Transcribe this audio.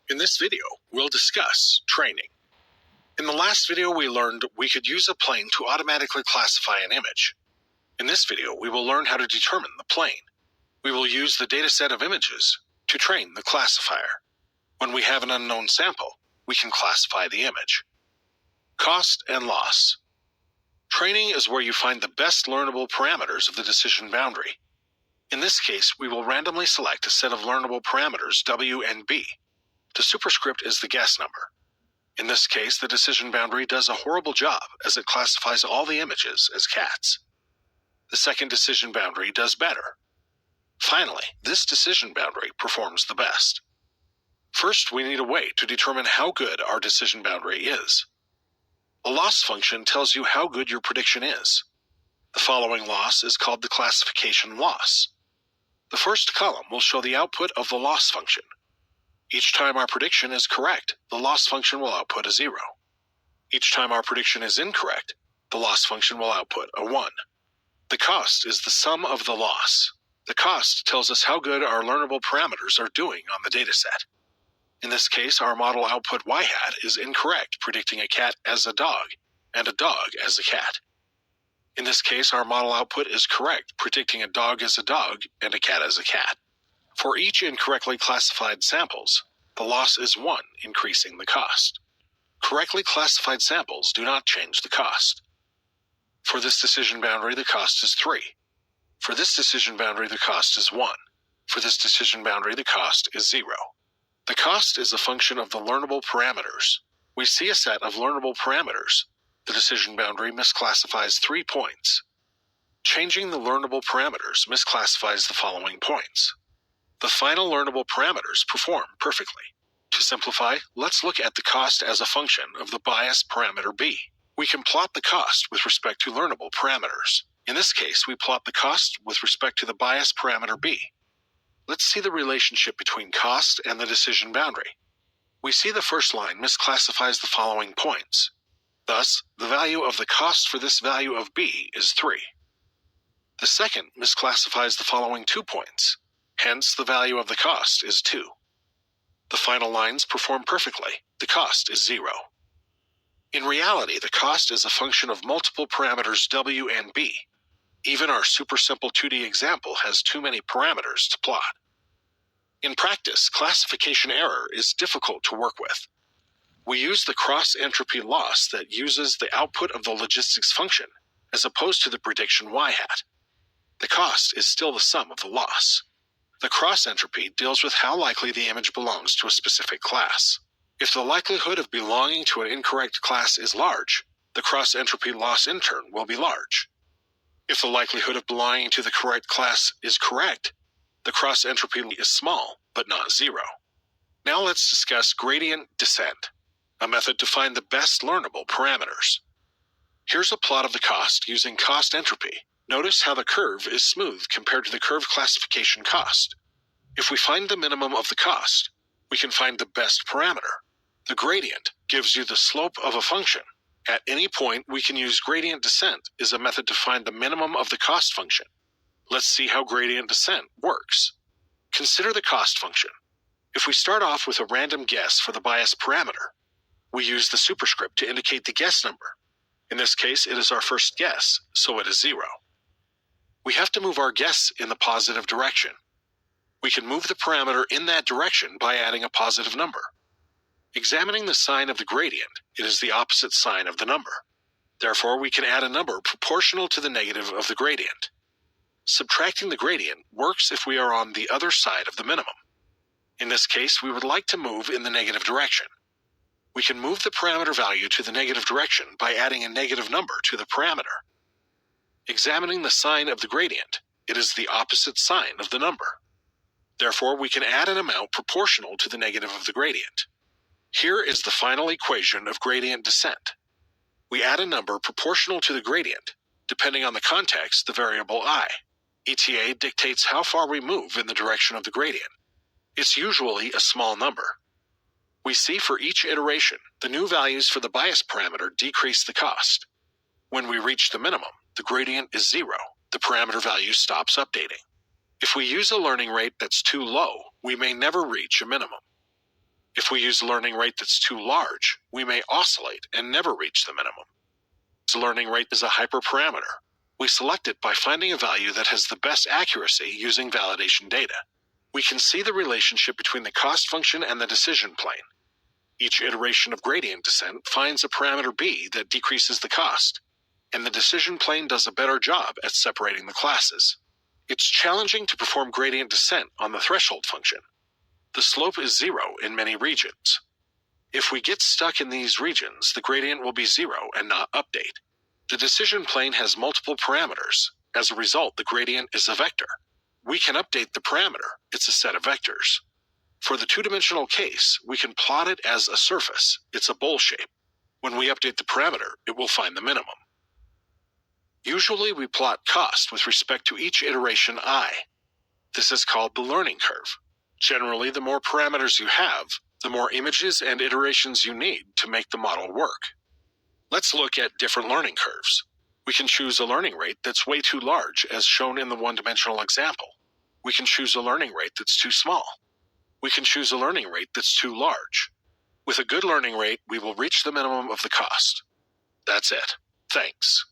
In this video, we'll discuss training. In the last video, we learned we could use a plane to automatically classify an image. In this video, we will learn how to determine the plane. We will use the dataset of images to train the classifier. When we have an unknown sample, we can classify the image. Cost and loss. Training is where you find the best learnable parameters of the decision boundary. In this case, we will randomly select a set of learnable parameters W and B. The superscript is the guess number. In this case, the decision boundary does a horrible job as it classifies all the images as cats. The second decision boundary does better. Finally, this decision boundary performs the best. First, we need a way to determine how good our decision boundary is. A loss function tells you how good your prediction is. The following loss is called the classification loss. The first column will show the output of the loss function. Each time our prediction is correct, the loss function will output a 0. Each time our prediction is incorrect, the loss function will output a 1. The cost is the sum of the loss. The cost tells us how good our learnable parameters are doing on the dataset. In this case, our model output y-hat is incorrect, predicting a cat as a dog and a dog as a cat. In this case, our model output is correct, predicting a dog as a dog and a cat as a cat. For each incorrectly classified samples, the loss is 1, increasing the cost. Correctly classified samples do not change the cost. For this decision boundary, the cost is 3. For this decision boundary, the cost is 1. For this decision boundary, the cost is 0. The cost is a function of the learnable parameters. We see a set of learnable parameters. The decision boundary misclassifies 3 points. Changing the learnable parameters misclassifies the following points. The final learnable parameters perform perfectly. To simplify, let's look at the cost as a function of the bias parameter B. We can plot the cost with respect to learnable parameters. In this case, we plot the cost with respect to the bias parameter B. Let's see the relationship between cost and the decision boundary. We see the first line misclassifies the following points. Thus, the value of the cost for this value of B is 3. The second misclassifies the following 2 points. Hence, the value of the cost is 2. The final lines perform perfectly. The cost is 0. In reality, the cost is a function of multiple parameters W and B. Even our super simple 2D example has too many parameters to plot. In practice, classification error is difficult to work with. We use the cross-entropy loss that uses the output of the logistics function, as opposed to the prediction y-hat. The cost is still the sum of the loss. The cross-entropy deals with how likely the image belongs to a specific class. If the likelihood of belonging to an incorrect class is large, the cross-entropy loss in turn will be large. If the likelihood of belonging to the correct class is correct, the cross-entropy is small, but not 0. Now let's discuss gradient descent, a method to find the best learnable parameters. Here's a plot of the cost using cost entropy. Notice how the curve is smooth compared to the curve classification cost. If we find the minimum of the cost, we can find the best parameter. The gradient gives you the slope of a function. At any point, we can use gradient descent as a method to find the minimum of the cost function. Let's see how gradient descent works. Consider the cost function. If we start off with a random guess for the bias parameter, we use the superscript to indicate the guess number. In this case, it is our first guess, so it is 0. We have to move our guess in the positive direction. We can move the parameter in that direction by adding a positive number. Examining the sign of the gradient, it is the opposite sign of the number. Therefore, we can add a number proportional to the negative of the gradient. Subtracting the gradient works if we are on the other side of the minimum. In this case, we would like to move in the negative direction. We can move the parameter value to the negative direction by adding a negative number to the parameter. Examining the sign of the gradient, it is the opposite sign of the number. Therefore, we can add an amount proportional to the negative of the gradient. Here is the final equation of gradient descent. We add a number proportional to the gradient, depending on the context, the variable I. ETA dictates how far we move in the direction of the gradient. It's usually a small number. We see for each iteration, the new values for the bias parameter decrease the cost. When we reach the minimum, the gradient is 0. The parameter value stops updating. If we use a learning rate that's too low, we may never reach a minimum. If we use a learning rate that's too large, we may oscillate and never reach the minimum. The learning rate is a hyperparameter. We select it by finding a value that has the best accuracy using validation data. We can see the relationship between the cost function and the decision plane. Each iteration of gradient descent finds a parameter b that decreases the cost, and the decision plane does a better job at separating the classes. It's challenging to perform gradient descent on the threshold function. The slope is 0 in many regions. If we get stuck in these regions, the gradient will be 0 and not update. The decision plane has multiple parameters. As a result, the gradient is a vector. We can update the parameter. It's a set of vectors. For the two-dimensional case, we can plot it as a surface. It's a bowl shape. When we update the parameter, it will find the minimum. Usually we plot cost with respect to each iteration I. This is called the learning curve. Generally, the more parameters you have, the more images and iterations you need to make the model work. Let's look at different learning curves. We can choose a learning rate that's way too large, as shown in the one-dimensional example. We can choose a learning rate that's too small. We can choose a learning rate that's too large. With a good learning rate, we will reach the minimum of the cost. That's it. Thanks.